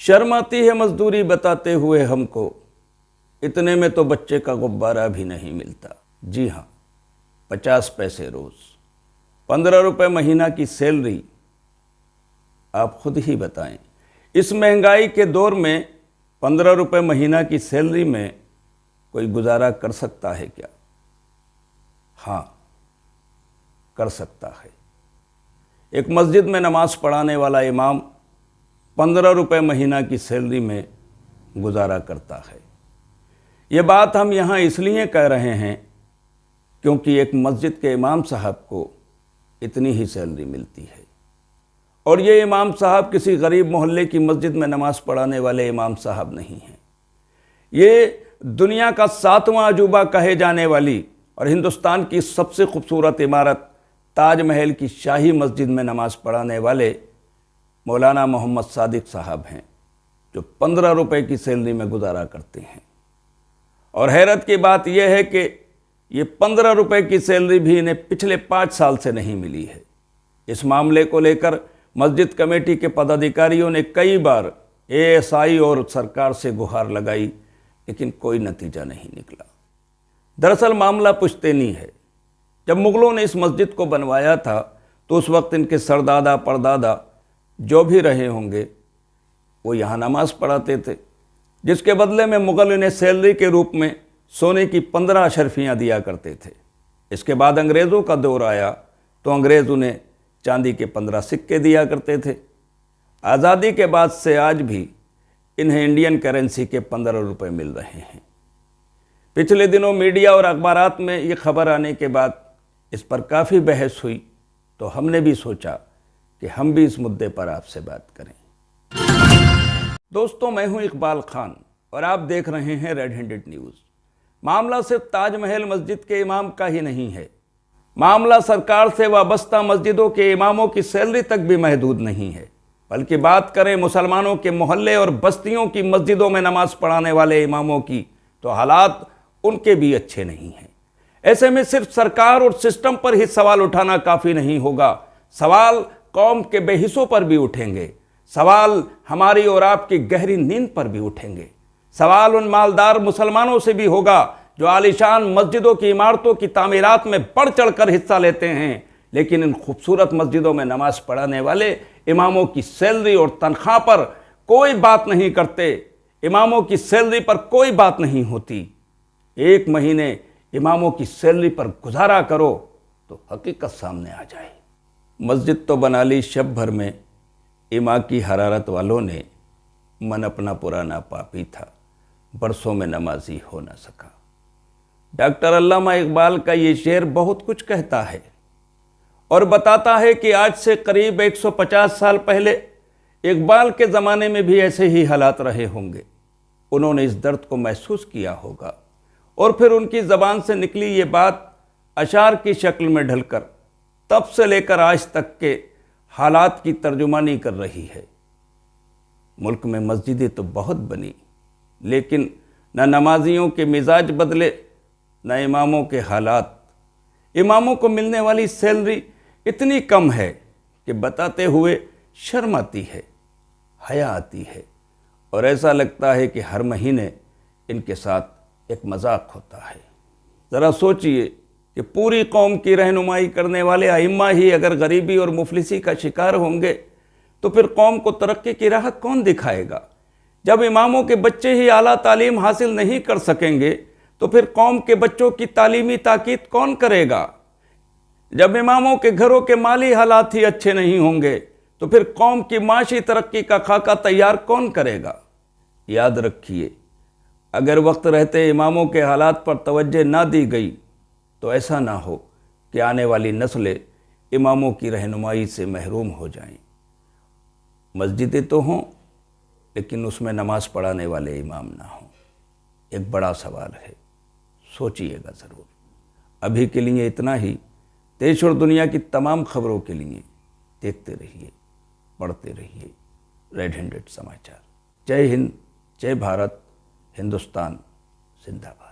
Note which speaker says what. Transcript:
Speaker 1: शर्म आती है मजदूरी बताते हुए हमको, इतने में तो बच्चे का गुब्बारा भी नहीं मिलता। जी हाँ, 50 पैसे रोज, 15 रुपए महीना की सैलरी। आप खुद ही बताएं, इस महंगाई के दौर में 15 रुपए महीना की सैलरी में कोई गुजारा कर सकता है क्या? हाँ, कर सकता है। एक मस्जिद में नमाज पढ़ाने वाला इमाम 15 रुपए महीना की सैलरी में गुजारा करता है। ये बात हम यहाँ इसलिए कह रहे हैं क्योंकि एक मस्जिद के इमाम साहब को इतनी ही सैलरी मिलती है, और ये इमाम साहब किसी गरीब मोहल्ले की मस्जिद में नमाज पढ़ाने वाले इमाम साहब नहीं हैं। ये दुनिया का 7वां अजूबा कहे जाने वाली और हिंदुस्तान की सबसे खूबसूरत इमारत ताजमहल की शाही मस्जिद में नमाज पढ़ाने वाले मौलाना मोहम्मद सादिक साहब हैं, जो 15 रुपए की सैलरी में गुजारा करते हैं। और हैरत की बात यह है कि ये 15 रुपए की सैलरी भी इन्हें पिछले 5 साल से नहीं मिली है। इस मामले को लेकर मस्जिद कमेटी के पदाधिकारियों ने कई बार एएसआई और सरकार से गुहार लगाई, लेकिन कोई नतीजा नहीं निकला। दरअसल मामला पुश्तैनी है। जब मुगलों ने इस मस्जिद को बनवाया था तो उस वक्त इनके सरदादा परदादा जो भी रहे होंगे वो यहाँ नमाज पढ़ाते थे, जिसके बदले में मुगल इन्हें सैलरी के रूप में सोने की 15 अशरफियाँ दिया करते थे। इसके बाद अंग्रेज़ों का दौर आया तो अंग्रेज़ उन्हें चांदी के 15 सिक्के दिया करते थे। आज़ादी के बाद से आज भी इन्हें इंडियन करेंसी के 15 रुपए मिल रहे हैं। पिछले दिनों मीडिया और अखबारात में ये खबर आने के बाद इस पर काफ़ी बहस हुई, तो हमने भी सोचा कि हम भी इस मुद्दे पर आपसे बात करें। दोस्तों, मैं हूं इकबाल खान और आप देख रहे हैं रेड हैंडेड न्यूज़। मामला सिर्फ ताजमहल मस्जिद के इमाम का ही नहीं है। मामला सरकार से वाबस्ता मस्जिदों के इमामों की सैलरी तक भी महदूद नहीं है, बल्कि बात करें मुसलमानों के मोहल्ले और बस्तियों की मस्जिदों में नमाज पढ़ाने वाले इमामों की, तो हालात उनके भी अच्छे नहीं हैं। ऐसे में सिर्फ सरकार और सिस्टम पर ही सवाल उठाना काफ़ी नहीं होगा। सवाल कौम के बेहिस्सों पर भी उठेंगे। सवाल हमारी और आपकी गहरी नींद पर भी उठेंगे। सवाल उन मालदार मुसलमानों से भी होगा जो आलीशान मस्जिदों की इमारतों की तामीरात में बढ़ चढ़ कर हिस्सा लेते हैं, लेकिन इन खूबसूरत मस्जिदों में नमाज पढ़ाने वाले इमामों की सैलरी और तनख्वाह पर कोई बात नहीं करते। इमामों की सैलरी पर कोई बात नहीं होती। एक महीने इमामों की सैलरी पर गुजारा करो तो हकीकत सामने आ जाए। मस्जिद तो बना ली शब भर में, इमा की हरारत वालों ने मन अपना पुराना पापी था, बरसों में नमाजी हो न सका। डॉक्टर अल्लामा इकबाल का ये शेर बहुत कुछ कहता है और बताता है कि आज से करीब 150 साल पहले इकबाल के ज़माने में भी ऐसे ही हालात रहे होंगे। उन्होंने इस दर्द को महसूस किया होगा और फिर उनकी ज़बान से निकली ये बात अशार की शक्ल में ढलकर तब से लेकर आज तक के हालात की तर्जुमानी कर रही है। मुल्क में मस्जिदें तो बहुत बनी, लेकिन न नमाजियों के मिजाज बदले, न इमामों के हालात। इमामों को मिलने वाली सैलरी इतनी कम है कि बताते हुए शर्म आती है, हया आती है, और ऐसा लगता है कि हर महीने इनके साथ एक मजाक होता है। ज़रा सोचिए कि पूरी कौम की रहनुमाई करने वाले आइम्मा ही अगर गरीबी और मुफलिसी का शिकार होंगे तो फिर कौम को तरक्की की राह कौन दिखाएगा? जब इमामों के बच्चे ही आला तालीम हासिल नहीं कर सकेंगे तो फिर कौम के बच्चों की तालीमी ताकीद कौन करेगा? जब इमामों के घरों के माली हालात ही अच्छे नहीं होंगे तो फिर कौम की माशी तरक्की का खाका तैयार कौन करेगा? याद रखिए, अगर वक्त रहते इमामों के हालात पर तवज्जो ना दी गई तो ऐसा ना हो कि आने वाली नस्लें इमामों की रहनुमाई से महरूम हो जाएं। मस्जिदें तो हों, लेकिन उसमें नमाज पढ़ाने वाले इमाम ना हों। एक बड़ा सवाल है, सोचिएगा ज़रूर। अभी के लिए इतना ही। देश और दुनिया की तमाम खबरों के लिए देखते रहिए, पढ़ते रहिए रेड हैंडेड समाचार। जय हिंद, जय भारत, हिंदुस्तान जिंदाबाद।